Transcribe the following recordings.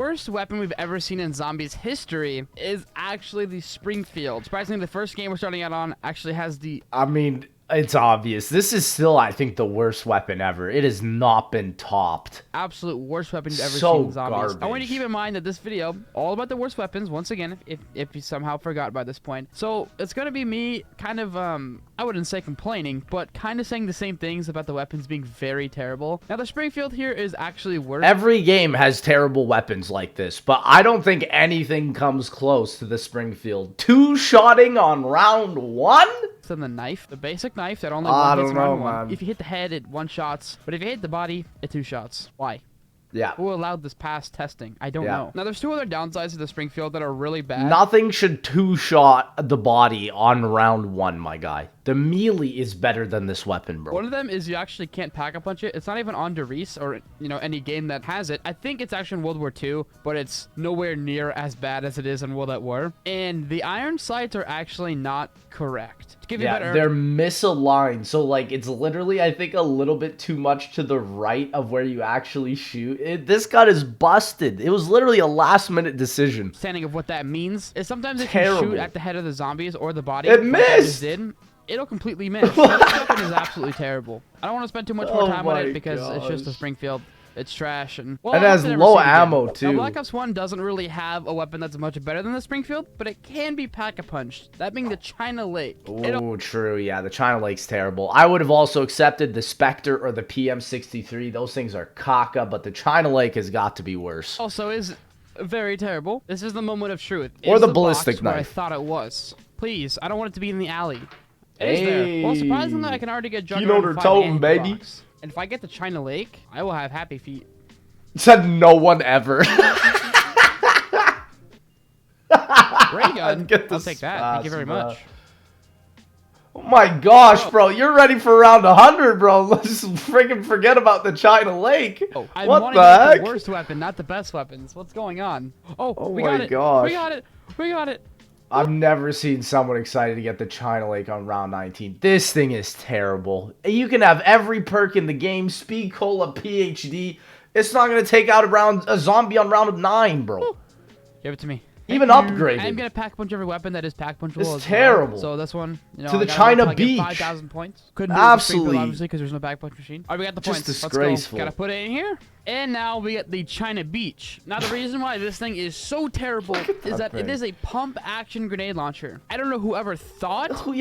Worst weapon we've ever seen in zombies history is actually the Springfield. Surprisingly, the first game we're starting out on actually has the... I mean, it's obvious. This is still, I think, the worst weapon ever. It has not been topped. absolute worst weapon you've ever So seen in zombies. garbage. I want you to keep in mind that this video, all about the worst weapons, once again, if you somehow forgot by this point. So, it's going to be me kind of, I wouldn't say complaining, but kind of saying the same things about the weapons being very terrible. Now, the Springfield here is actually worse. Every game has terrible weapons like this, but I don't think anything comes close to the Springfield. Two-shotting on round one? Than the knife, the basic knife that only I one hits don't know, round one. man. If you hit the head, it one shots, but if you hit the body, it two shots. Why? Yeah. Who allowed this past testing? I don't Yeah. know. Now, there's two other downsides to the Springfield that are really bad. Nothing should two-shot the body on round one, my guy. The melee is better than this weapon, bro. One of them is you actually can't pack-a-punch it. It's not even on Derice or, any game that has it. I think it's actually in World War II, but it's nowhere near as bad as it is in World at War. And the iron sights are actually not correct. To give you a Yeah, better... they're misaligned. So, like, it's literally, I think, a little bit too much to the right of where you actually shoot. This gun is busted. It was literally a last-minute decision. understanding of what that means is sometimes if Terrible. you shoot at the head of the zombies or the body, It like I just missed! did, it'll completely miss. So this weapon is absolutely terrible. I don't want to spend too much more Oh time on my it because it's just a gosh. Springfield. It's trash and It has I've never low seen it again. ammo, Now, too. Black Ops 1 doesn't really have a weapon that's much better than the Springfield, but it can be pack-a-punched. That being the China Lake. Oh, true. Yeah, the China Lake's terrible. I would have also accepted the Spectre or the PM63. Those things are caca, but the China Lake has got to be worse. Also is very terrible. This is the moment of truth. Or Is the box ballistic where I knife. thought it was. Please, I don't want it to be in the alley. Is there? Well, surprisingly, I can already get Keynote Juggernaut or and totem, in the baby. box. And if I get the China Lake, I will have happy feet. Said no one ever. Ray gun. Get the I'll take that. Thank you very spasm, much. Oh my gosh, bro. You're ready for round 100, bro. Let's freaking forget about the China Lake. Oh, I'm what wanting the to get heck? the worst weapon, not the best weapons. What's going on? Oh, Oh we my got it. gosh. We got it. We got it. I've never seen someone excited to get the China Lake on round 19. This thing is terrible. You can have every perk in the game, Speed Cola, PhD. It's not going to take out a zombie on round 9, bro. Give it to me. Even Thank you. upgraded. I'm gonna pack punch every weapon that is pack punchable. It's as well. terrible. So this one, To the I gotta China wait till I get Beach. 5,000 points. Couldn't do Absolutely. the Springfield, obviously, because there's no back punch machine. All right, we got the Just points. Let's disgraceful. go. Gotta put it in here. And now we get the China Beach. Now the reason why this thing is so terrible is that it thing. is a pump action grenade launcher. I don't know whoever thought. Who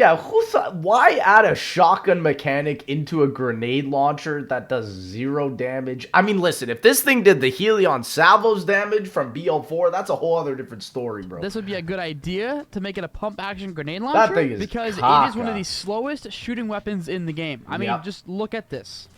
thought? Why add a shotgun mechanic into a grenade launcher that does 0 damage? I mean, listen, if this thing did the Helion Salvos damage from BO4, that's a whole other different story, bro. This would be a good idea to make it a pump action grenade launcher thing is because it is one of caca. the slowest shooting weapons in the game. I mean, Yep. just look at this.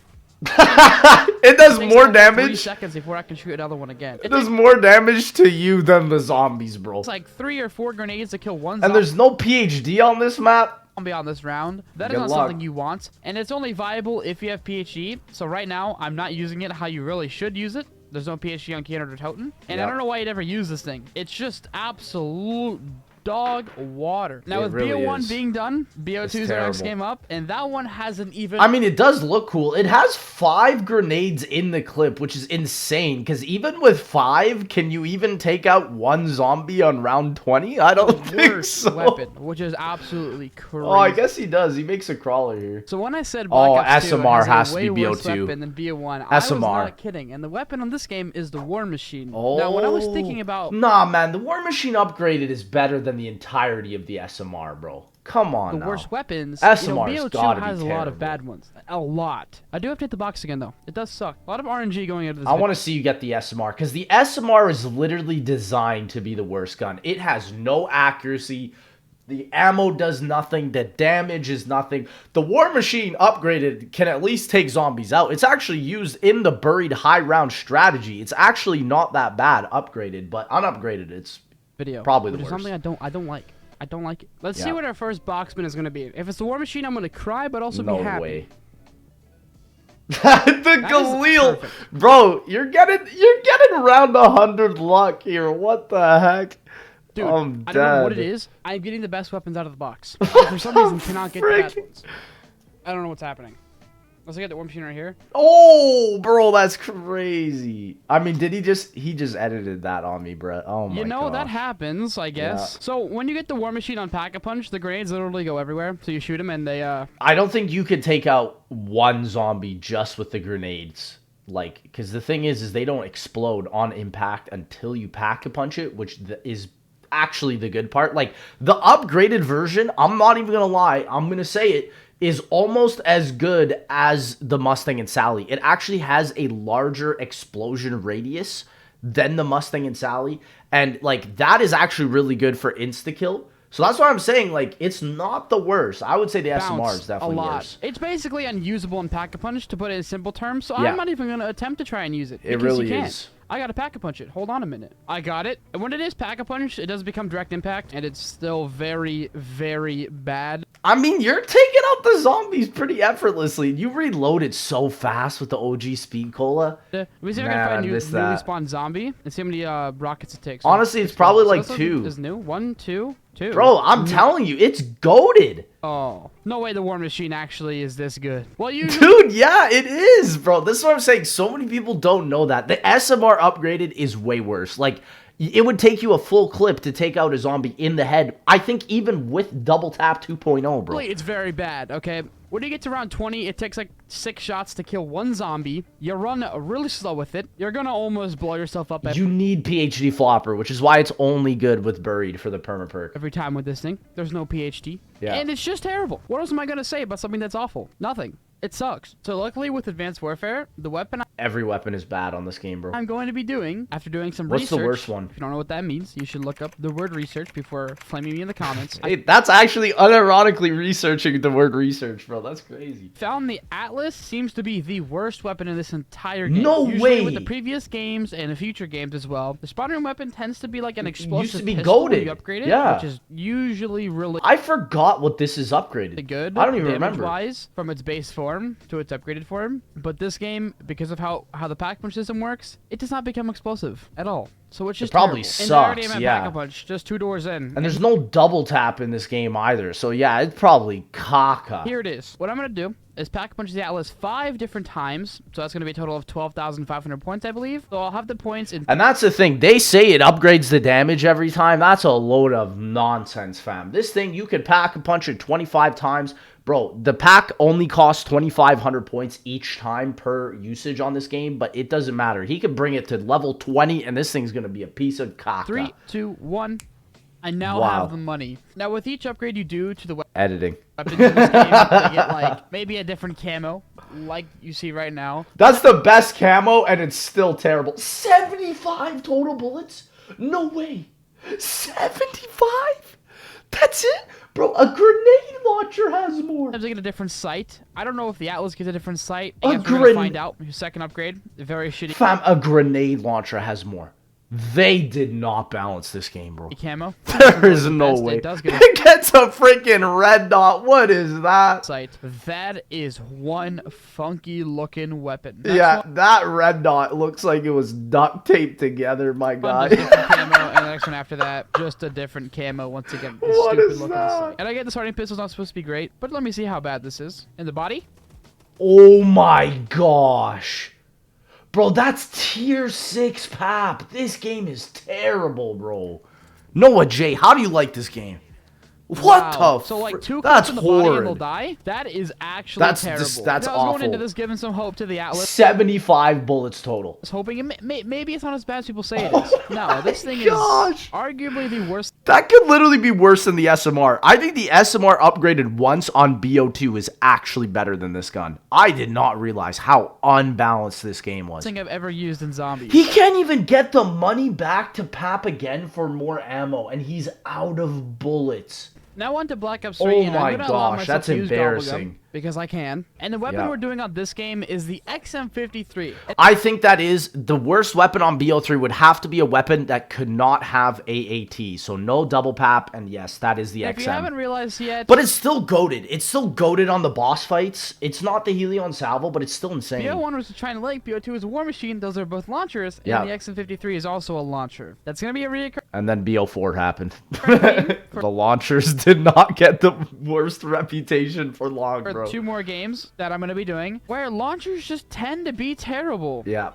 It does Takes more like 3 damage. seconds before I can shoot another one again. It does more damage to you than the zombies, bro. It's like 3 or 4 grenades to kill one And zombie there's no PhD on this map. on this round. That is Good not luck. something you want, and it's only viable if you have PhD. So right now, I'm not using it how you really should use it. There's no PhD on Keanu or Toten, and I Yep. don't know why you'd ever use this thing. It's just absolute dog water. Now It with really BO1 is. being done, BO2 is our next terrible. game up, and that one hasn't even... I mean, it does look cool. It has 5 grenades in the clip, which is insane. Because even with 5, can you even take out 1 zombie on round 20? I don't think worst so. weapon, which is absolutely crazy. Oh, I guess he does. He makes a crawler here. So when I said Black Oh, Ops 2 SMR has has to a be way worse BO2. weapon than BO1, I was SMR. not kidding. And the weapon on this game is the War Machine. Oh. Now, when I was thinking about Nah, man. The War Machine upgraded is better than the entirety of the SMR, bro. Come on the now. worst weapons, SMR's BO2 gotta be has a lot of terrible. bad ones. A lot. I do have to hit the box again, though. It does suck. A lot of RNG going into this. I want to see you get the SMR, because the SMR is literally designed to be the worst gun. It has no accuracy. The ammo does nothing. The damage is nothing. The War Machine upgraded can at least take zombies out. It's actually used in the buried high round strategy. It's actually not that bad upgraded, but unupgraded, it's video. probably the which is worst. something I don't like. I don't like it. Let's see Yeah. what our first box spin is going to be. If it's the War Machine, I'm going to cry, but also no be happy. way. The Galil, perfect. bro, you're getting around 100 luck here. What the heck? Dude, I'm I don't know what it dead. is. I'm getting the best weepons out of the box. I, for some reason, cannot get the bad Frick. ones. I don't know what's happening. Let's look at the War Machine right here. Oh, bro, that's crazy. I mean, did he just edited that on me, bro? Oh my god. You know, that happens, I guess. Yeah. So when you get the War Machine on Pack-a-Punch, the grenades literally go everywhere. So you shoot them and they, I don't think you could take out one zombie just with the grenades. Like, because the thing is they don't explode on impact until you pack-a-punch it, which is actually the good part. Like, the upgraded version, I'm not even gonna lie, I'm gonna say it, is almost as good as the Mustang and Sally. It actually has a larger explosion radius than the Mustang and Sally, and like that is actually really good for insta-kill. So that's why I'm saying, like, it's not the worst. I would say the SMR is definitely a lot. worse. It's basically unusable in Pack-a-Punch, to put it in simple terms, so Yeah. I'm not even going to attempt to try and use it. It because really you can't. is. I got to Pack-a-Punch it. Hold on a minute. I got it. And when it is Pack-a-Punch, it does become direct impact, and it's still very, very bad. I mean, you're taking out the zombies pretty effortlessly. You reload it so fast with the OG Speed Cola. Let me see if I Man, can I find a missed newly that. spawned zombie and see how many rockets it takes. Honestly, it's probably like this one 2. is new. 1, 2, 2. Bro, I'm telling you, it's goated. Oh, no way the War Machine actually is this good. Well, you Dude, yeah, it is, bro. This is what I'm saying. So many people don't know that. The SMR upgraded is way worse. Like, it would take you a full clip to take out a zombie in the head. I think even with double tap 2.0, bro. it's very bad, okay? When you get to round 20, it takes like 6 shots to kill 1 zombie. You run really slow with it. You're gonna almost blow yourself up You need PhD Flopper, which is why it's only good with Buried for the perma perk. every time with this thing. There's no PhD. Yeah. And it's just terrible. What else am I gonna say about something that's awful? Nothing. It sucks. So luckily with Advanced Warfare, the weapon Every weapon is bad on this game, bro. I'm going to be doing, after doing some What's research. the worst one? If you don't know what that means, you should look up the word research before flaming me in the comments. Hey, that's actually unironically researching the word research, bro. That's crazy. Found the Atlas seems to be the worst weapon in this entire game. No Usually way. with the previous games and the future games as well. The spawn room weapon tends to be like an explosive be pistol when goated. you upgrade it, Yeah. which is usually really I forgot what this is upgraded. good. I don't even remember. Damage-wise, from its base form to its upgraded form. But this game, because of how the Pack-a-Punch system works, it does not become explosive at all. So it's just probably terrible. And I already sucks, am at yeah. Pack-a-Punch, just 2 doors in. And there's no double tap in this game either. So yeah, it's probably caca. Here it is. What I'm going to do is Pack-a-Punch the Atlas 5 different times. So that's going to be a total of 12,500 points, I believe. So I'll have the points in... And that's the thing. They say it upgrades the damage every time. That's a load of nonsense, fam. This thing, you could pack a punch it 25 times. Bro, the pack only costs 2,500 points each time per usage on this game, but it doesn't matter. He could bring it to level 20, and this thing's going to be a piece of caca. 3, 2, 1. I now Wow. have the money. Now, with each upgrade you do to the Editing. weapons in this game, they get, like, maybe a different camo, like you see right now. That's the best camo, and it's still terrible. 75 total bullets? No way. 75? That's it? Bro, a grenade launcher has more. Sometimes they get a different sight. I don't know if the Atlas gets a different sight. A I guess we're gonna gren- find out. Your second upgrade, very shitty Fam, a grenade launcher has more. They did not balance this game, bro. camo. There is no Best, way. It does get a It gets a freaking red dot. What is that? sight. That is one funky looking weapon. That's Yeah, one that red dot looks like it was duct taped together, my one, guy. just different camo, and the next one after that, just a different camo once again. It's What stupid is looking that? sight. And I get the starting pistol's not supposed to be great, but let me see how bad this is. In the body? Oh my gosh. Bro, that's tier 6 pap. This game is terrible, bro. Noah J, how do you like this game? What Wow. the So like fr- 2 That's clicks in the body and they'll horrid. die? That is actually That's terrible. just- that's I was going into awful. this giving some hope to the Atlas. 75 bullets total. I was hoping maybe it's not as bad as people say it is. No, this thing gosh. is arguably the worst. That could literally be worse than the SMR. I think the SMR upgraded once on BO2 is actually better than this gun. I did not realize how unbalanced this game was. Thing I've ever used in zombies. He can't even get the money back to Pap again for more ammo, and he's out of bullets. Now on to Black Ops 3, Oh and my I'm gonna allow gosh, myself that's to use embarrassing. Gobblegum, because I can. And the weapon Yeah. we're doing on this game is the XM53. I think that is the worst weapon on BO3 would have to be a weapon that could not have AAT. So no double pap, and yes, that is the If you XM. haven't realized yet, But it's still goated. It's still goated on the boss fights. It's not the Helion Salvo, but it's still insane. BO1 was trying to link, BO2 is a war machine, those are both launchers, and Yeah. the XM53 is also a launcher. That's gonna be a reoccurring And then BO4 happened. theme The launchers did not get the worst reputation for long, for bro. bro. 2 more games that I'm going to be doing where launchers just tend to be terrible. Yeah.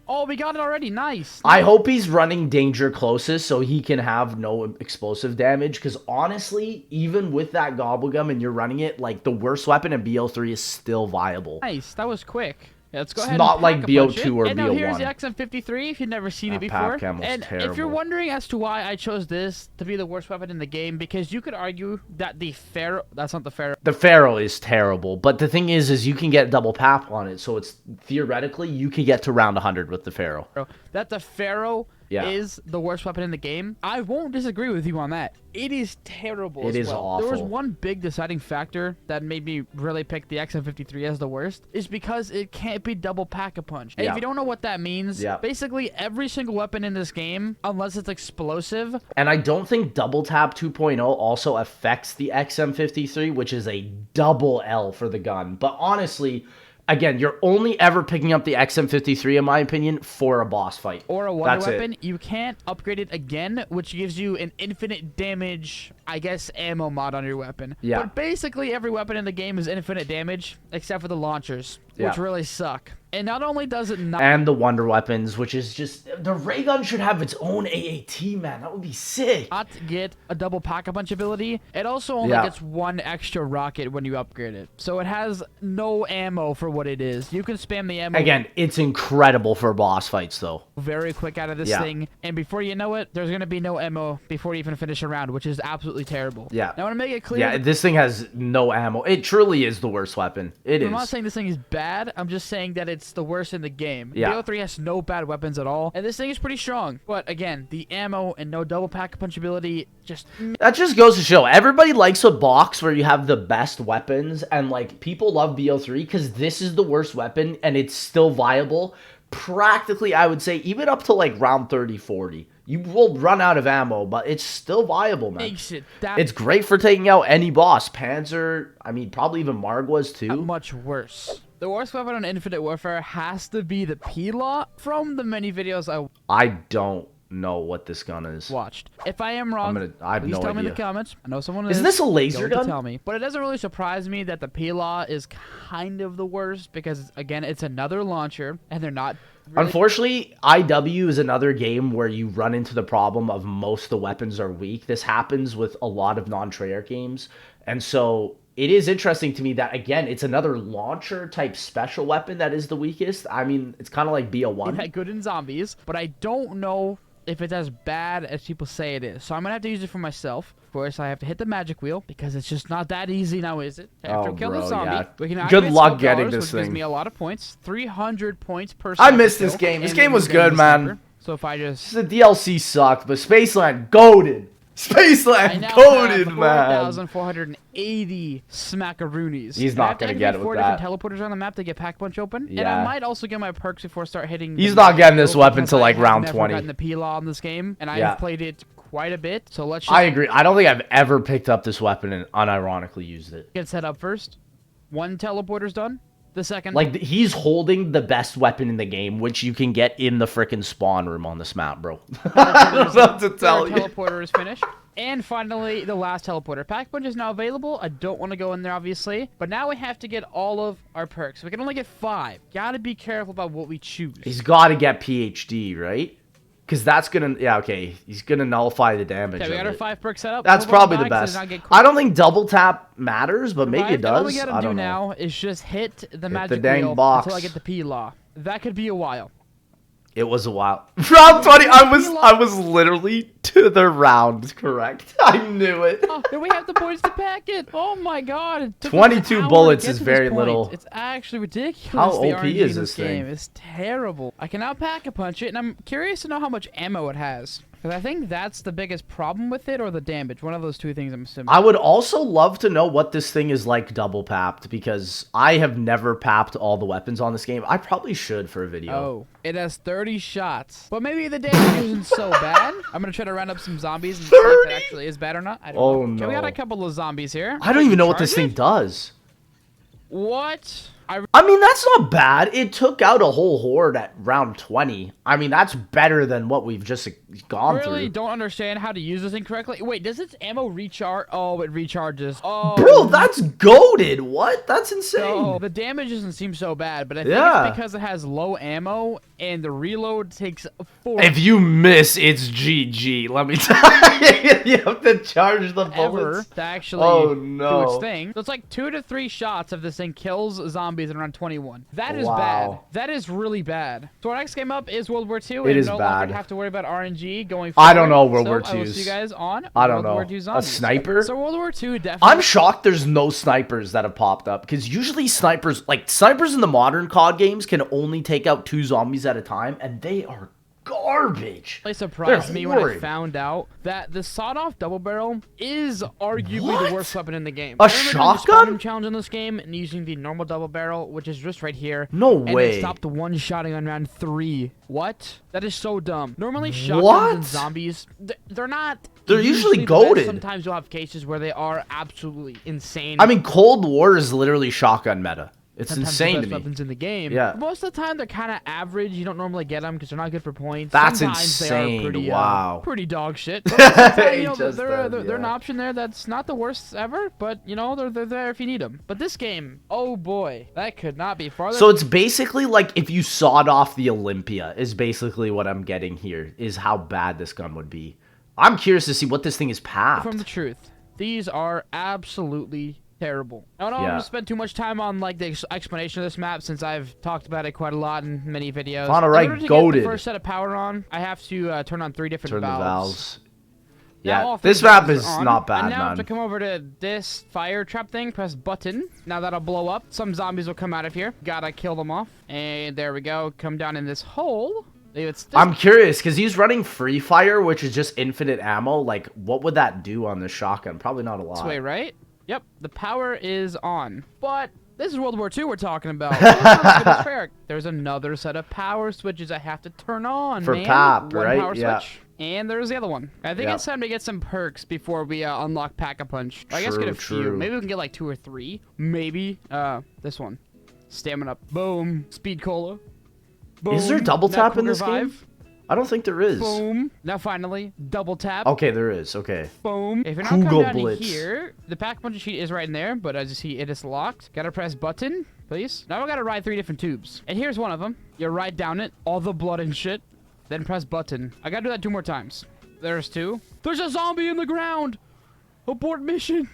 Oh, we got it already. Nice. I hope he's running danger closest so he can have no explosive damage. Because honestly, even with that Gobblegum and you're running it, like the worst weapon in BO3 is still viable. Nice. That was quick. Yeah, let's go It's ahead not and like pack-a-punch BO2 it. or And now BO1. here's the XM53 if you've never seen it before. That Papcam was And if you're terrible. wondering as to why I chose this to be the worst weapon in the game, because you could argue that the Pharaoh, that's not the Pharaoh. The Pharaoh is terrible, but the thing is you can get double pap on it, so it's theoretically you could get to round 100 with the Pharaoh. That the Pharaoh Yeah. is the worst weapon in the game. I won't disagree with you on that. It is terrible. It as is well. There was awful. one big deciding factor that made me really pick the XM53 as the worst, is because it can't be double pack-a-punch. And Yeah. if you don't know what that means, Yeah. basically every single weapon in this game, unless it's explosive, And I don't think Double Tap 2.0 also affects the XM53, which is a double L for the gun. But honestly, again, you're only ever picking up the XM53, in my opinion, for a boss fight. or a wonder That's it. weapon, you can't upgrade it again, which gives you an infinite damage, I guess, ammo mod on your weapon. Yeah. But basically, every weapon in the game is infinite damage, except for the launchers, Yeah. which really suck. And not only does it not And the Wonder Weapons, which is just... The Ray Gun should have its own AAT, man. That would be sick. get a double pack-a-punch ability, it also only Yeah. gets 1 extra rocket when you upgrade it. So it has no ammo for what it is. You can spam the ammo Again, it's incredible for boss fights, though. very quick out of this Yeah. thing, and before you know it, there's going to be no ammo before you even finish a round, which is absolutely terrible. Yeah. Now, I want to make it clear, Yeah, this thing has no ammo. It truly is the worst weapon. It I'm not is. saying this thing is bad, I'm just saying that it's the worst in the game. Yeah. BO3 has no bad weapons at all, and this thing is pretty strong. But again, the ammo and no double pack-a-punch ability just... That just goes to show everybody likes a box where you have the best weapons, and like people love BO3 because this is the worst weapon and it's still viable. Practically, I would say even up to like round 30, 40. You will run out of ammo, but it's still viable, man. makes it that It's great for taking out any boss. Panzer, I mean, probably even Margwas too. much worse. The worst weapon on Infinite Warfare has to be the P-Law from the many videos I don't know what this gun is. watched. If I am wrong, I have please no tell me in the idea. comments. I know someone Isn't this a laser going to gun? tell me. But it doesn't really surprise me that the P-Law is kind of the worst because, again, it's another launcher, and they're not really... Unfortunately, IW is another game where you run into the problem of most of the weapons are weak. This happens with a lot of non-Treyarch games. And so it is interesting to me that, again, it's another launcher type special weapon that is the weakest. I mean, it's kind of like BO1. that good in zombies, but I don't know if it's as bad as people say it is. So I'm going to have to use it for myself. Of course, I have to hit the magic wheel because it's just not that easy now, is it? After Oh, killing bro, a zombie, yeah. we can Good activate luck Skull getting Colors, this which gives thing. me a lot of points. 300 points per I sniper missed this kill, game. This and game was we're getting good, the man. sniper. So if I just... The DLC sucked, but Spaceland goaded. I Spaceland now goaded, have man. 4,480 smackaroonies. He's And I not have to gonna activate get it with 4 that. different teleporters on the map to get Pack-Punch open. And Yeah. I might also get my perks before I start hitting... He's the not magic getting this wheel weapon because till, like, I have round never 20. gotten the P-Law in this game, and I Yeah. have played it quite a bit. So let's just I agree. I don't think I've ever picked up this weapon and unironically used it. get set up first. 1 teleporter's done. The second... Like, he's holding the best weapon in the game, which you can get in the frickin' spawn room on this map, bro. I don't know what to tell third you. teleporter is finished. And finally, the last teleporter. Pack-Punch is now available. I don't want to go in there, obviously. But now we have to get all of our perks. We can only get 5. Gotta be careful about what we choose. He's got to get PhD, right? Because that's going to... Yeah, okay. He's going to nullify the damage Okay, we of got our it. 5 perks set up. That's Move on probably the back so best. not get I don't think double tap matters, but maybe it Right? And all we does. gotta I do don't know. now is just hit the magic dang wheel box. until I get the P-Law. That could be a while. It was a while. Round 20, I was literally to the round correct. I knew it. Oh, then we have the points to pack it. Oh my god. It took us 22 an hour bullets to get is to very this point. little. It's actually ridiculous. How the OP RNG is in this thing? game. It's terrible. I can now pack-a-punch it, and I'm curious to know how much ammo it has. Because I think that's the biggest problem with it, or the damage. One of those two things, I'm assuming. I would also love to know what this thing is like double papped, because I have never papped all the weapons on this game. I probably should for a video. Oh, it has 30 shots. But maybe the damage isn't so bad. I'm going to try to round up some zombies and see if 30? it actually is bad or not. I don't Oh, know. Okay, we got no. a couple of zombies here. I don't even know what this Charge thing it? does. What? I mean, that's not bad. It took out a whole horde at round 20. I mean, that's better than what we've just gone really through. don't understand how to use this thing correctly. Wait, does its ammo recharge? Oh, it recharges. Oh, Bro, that's goated. What? That's insane. no. The damage doesn't seem so bad, but I think Yeah. it's because it has low ammo and the reload takes 4 If you miss, it's GG. Let me tell you. You have to charge the ever bullets. to actually Oh, do no. its thing. So it's like 2 to 3 shots of this thing kills zombies in around 21. That is Wow. bad. That is really bad. So our next game up is World War II. It and is no bad. longer have to worry about RNG going forward. I don't know World War So I will IIs. see you guys on I don't World War know. II A zombies. sniper? So World War II definitely. I'm shocked there's no snipers that have popped up because usually snipers in the modern COD games can only take out 2 zombies at a time, and they are garbage. It surprised They're me when I horrid. found out that the sawed-off double barrel is arguably What? the worst weapon in the game. A I remember doing the shotgun? Spawn challenge in this game and using the normal double barrel, which is just right here. No and way. it stopped the one-shotting on round 3. What? That is so dumb. Normally, shotguns What? and zombies, they're not. They're usually the best. goated. Sometimes you'll have cases where they are absolutely insane. I mean, Cold War is literally shotgun meta. It's Sometimes insane the to best me. weapons in the game. Yeah. But most of the time, they're kind of average. You don't normally get them because they're not good for points. That's Sometimes They insane. are pretty, Wow. pretty dog shit. But most of the time, He just they're does, an yeah. option there that's not the worst ever, but they're there if you need them. But this game, oh boy, that could not be farther. So it's basically like if you sawed off the Olympia is basically what I'm getting here, is how bad this gun would be. I'm curious to see what this thing is packed. from the truth, these are absolutely terrible. I don't want Yeah. to spend too much time on like the explanation of this map since I've talked about it quite a lot in many videos. On a right, in order to goated. get the first set of power on, I have to turn on 3 different Turn the valves. valves. Now Yeah, all 3 this map valves is are on, not bad, and now I have to man. come over to this fire trap thing, press button. Now that'll blow up. Some zombies will come out of here. Gotta kill them off. And there we go. Come down in this hole. It's this I'm curious because he's running Free Fire, which is just infinite ammo. Like, what would that do on the shotgun? Probably not a lot. way, right? Yep, the power is on. But this is World War II we're talking about. It's fair. There's another set of power switches I have to turn on, For man. PAP, One right? power Yeah. switch. And there's the other one. I think Yeah. it's time to get some perks before we unlock Pack-a-Punch. I guess get a few. True. Maybe we can get like 2 or 3. Maybe. This one. Stamina. Boom. Speed cola. Boom. Is there double Nut tap in Cooler this game? Vive. I don't think there is. Boom. Now finally, double tap. Okay, there is. Okay. Boom. If you're not Kugel coming down Blitz. here, the Pack-a-Punch sheet is right in there, but as you see, it is locked. Gotta press button, please. Now I gotta ride 3 different tubes. And here's one of them. You ride down it, all the blood and shit, then press button. I gotta do that 2 more times. There's 2. There's a zombie in the ground! Abort mission!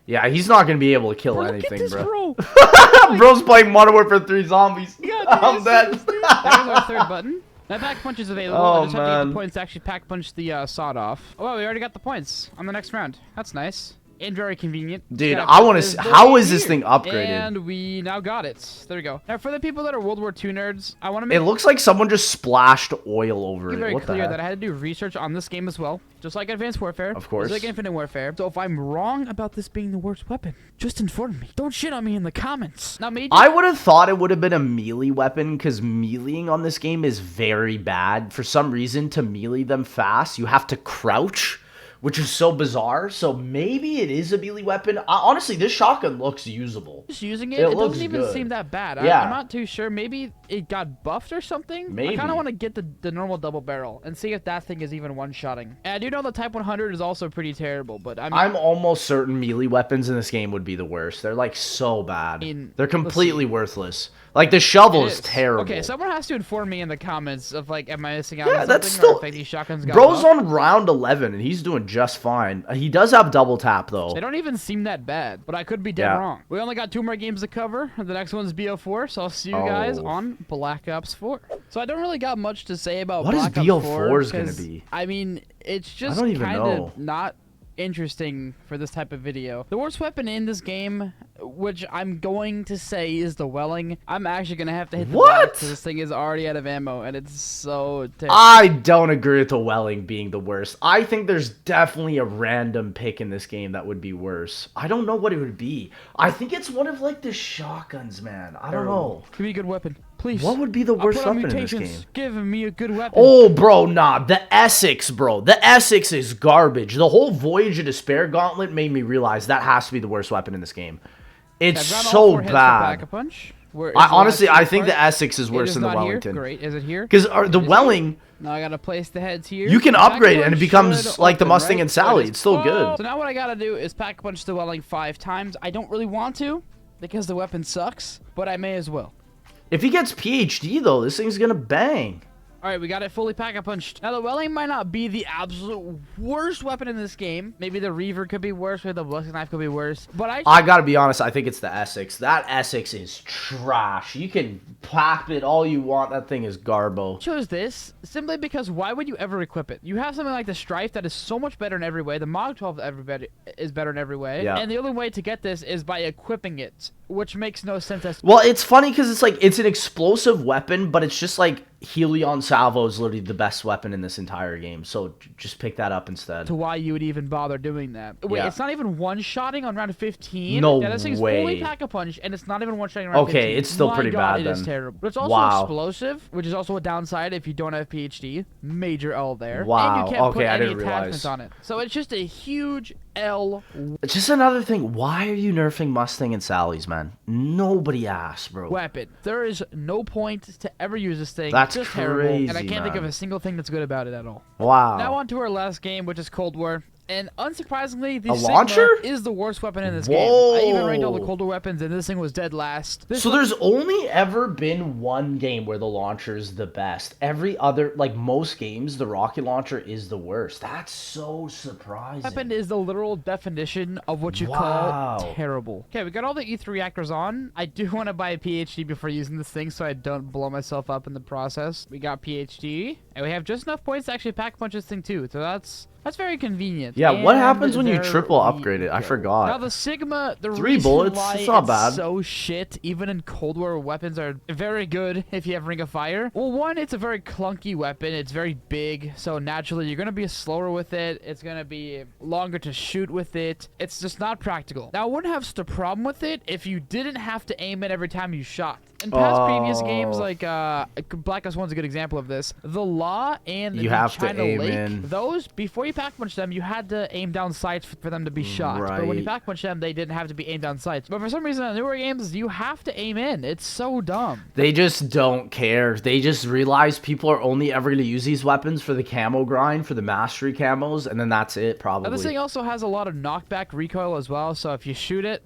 Yeah, he's not gonna be able to kill Bro, look anything, at this, bro. bro! Bro's playing Modern Warfare 3 Zombies. Yeah, I'm dead. There's our 3rd button. That pack punch is available. I Oh, just have to get man. the points to actually pack punch the sawed off. Oh, well, we already got the points on the next round. That's nice. And very convenient. Dude, Gotta I put wanna this see- boy how is this here. thing upgraded? And we now got it. There we go. Now, for the people that are World War II nerds, I want to make It looks like someone just splashed oil over it it. very What the clear heck? that I had to do research on this game as well. Just like Advanced Warfare. Of course. Just like Infinite Warfare. So if I'm wrong about this being the worst weapon, just inform me. Don't shit on me in the comments. Now, maybe I would have thought it would have been a melee weapon because meleeing on this game is very bad. For some reason, to melee them fast, you have to crouch, which is so bizarre. So maybe it is a melee weapon. Honestly, this shotgun looks usable. just using it, It it looks doesn't even good. seem that bad. Yeah. I'm not too sure. Maybe it got buffed or something. I Maybe. kind of want to get the normal double barrel and see if that thing is even one-shotting. And I do know the Type 100 is also pretty terrible, but I mean, I'm almost certain melee weapons in this game would be the worst. They're like so bad. They're completely worthless. Like the shovel it is terrible. Okay, someone has to inform me in the comments of like, am I missing out Yeah, on something? that's Or still- if like, these shotguns got Bro's buffed? on round 11 and he's doing just fine. He does have double tap though. They don't even seem that bad, but I could be dead Yeah. wrong. We only got 2 more games to cover. The next one's BO4, so I'll see you guys Oh. on Black Ops 4. So I don't really got much to say about What is Black Ops BO4 4 is gonna 'cause, be? I mean, it's just don't even kind know. of not interesting for this type of video. The worst weapon in this game, which I'm going to say is the Welling, I'm actually going to have to hit the What? button because this thing is already out of ammo, and it's so terrible. I don't agree with the Welling being the worst. I think there's definitely a random pick in this game that would be worse. I don't know what it would be. I think it's one of like the shotguns, man. I don't know. Give me a good weapon, please. What would be the I'll worst put on weapon in this mutations. game? Give me a good weapon. Oh, bro, nah. The Essex, bro. The Essex is garbage. The whole Voyage of Despair gauntlet made me realize that has to be the worst weapon in this game. It's I've gotten all so 4 hits for bad. Pack-a-Punch. Where is I the honestly, last I hit think for the it? Essex is It worse is than the not here. Wellington. Great. Is it here? Because the It is Welling, Now I gotta place the heads here. you can upgrade it and it Pack-a-Punch becomes should like the open, Mustang right? and Sally. It is. It's still good. So now what I gotta do is Pack-a-Punch the Welling 5 times. I don't really want to because the weapon sucks, but I may as well. If he gets PhD though, this thing's gonna bang. All right, we got it fully Pack-a-Punched. Now, the Welling might not be the absolute worst weapon in this game. Maybe the Reaver could be worse, maybe the Ballistic Knife could be worse. But I gotta be honest, I think it's the Essex. That Essex is trash. You can pop it all you want. That thing is garbo. chose this simply because why would you ever equip it? You have something like the Strife that is so much better in every way. The Mog 12 is better in every way. Yeah. And the only way to get this is by equipping it, which makes no sense as Well, it's funny because it's like it's an explosive weapon, but it's just like Helion Salvo is literally the best weapon in this entire game. So just pick that up instead. to why you would even bother doing that. Wait, Yeah. it's not even one-shotting on round 15? No Yeah, this thing's way. fully Pack-a-Punch, and it's not even one-shotting on round 15. Okay, it's still My pretty God, bad it is then. terrible. But it's also Wow. explosive, which is also a downside if you don't have PhD. Major L there. Wow, And you can't put okay, I any didn't attachments realize. on it. So it's just a huge L. Just another thing. Why are you nerfing Mustang and Sally's, man? Nobody asked, bro. Weapon. There is no point to ever use this thing. That's it's just terrible, and I crazy, can't think of man. a single thing that's good about it at all. Wow. Now on to our last game, which is Cold War. And unsurprisingly, the A Sigma launcher? is the worst weapon in this game. I even ranked all the Whoa. Cold War weapons, and this thing was dead last. This So there's only ever been one game where the launcher is the best. Every other, like most games, the rocket launcher is the worst. That's so surprising. weapon is the literal definition of what you Wow. call terrible. Okay, we got all the E3 reactors on. I do want to buy a PhD before using this thing so I don't blow myself up in the process. We got PhD, and we have just enough points to actually Pack-a-Punch this thing too. So that's very convenient. Yeah, what And happens when you there triple we upgrade it? I go. forgot. Now the Sigma, the 3 reason bullets, why it's not it's bad. so shit, even in Cold War, weapons are very good if you have Ring of Fire. Well, one, it's a very clunky weapon. It's very big, so naturally you're gonna be slower with it. It's gonna be longer to shoot with it. It's just not practical. Now, I wouldn't have such a problem with it if you didn't have to aim it every time you shot. In past previous games, like Black Ops 1's a good example of this. The Law and You the have to China aim Lake, in. those, before you Pack-a-Punch them, you had to aim down sights for them to be shot. But when you Right. Pack-a-Punch them, they didn't have to be aimed down sights. But for some reason, in newer games, you have to aim in. It's so dumb. They just don't care. They just realize people are only ever going to use these weapons for the camo grind, for the mastery camos, and then that's it, probably. Now, this thing also has a lot of knockback recoil as well, so if you shoot it,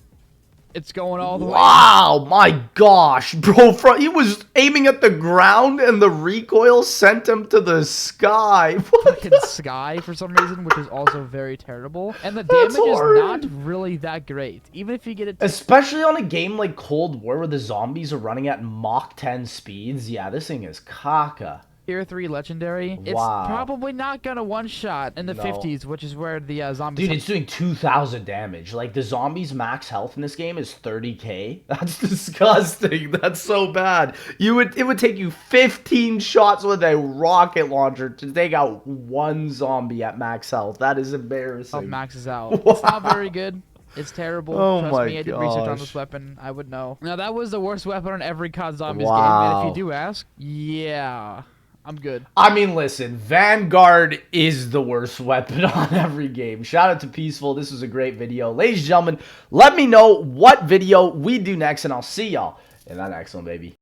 it's going all the way. Wow, my gosh, bro. He was aiming at the ground and the recoil sent him to the sky. What? In sky for some reason, which is also very terrible. And the That's damage is hard. not really that great. Even if you get it Especially on a game like Cold War where the zombies are running at Mach 10 speeds. Yeah, this thing is caca. Tier 3 legendary, it's Wow. probably not gonna one-shot in the No. 50s, which is where the zombies... Dude, it's doing 2,000 damage. Like, the zombies' max health in this game is 30k. That's disgusting. That's so bad. It would take you 15 shots with a rocket launcher to take out one zombie at max health. That is embarrassing. maxes out. It's not very good. It's terrible. Oh Trust my me, I did research on this gosh. weapon. I would know. Now, that was the worst weapon on every COD Zombies game. Wow. And if you do ask, yeah, I'm good. I mean, listen, Vanguard is the worst weapon on every game. Shout out to Peaceful. This was a great video. Ladies and gentlemen, let me know what video we do next, and I'll see y'all in that next one, baby.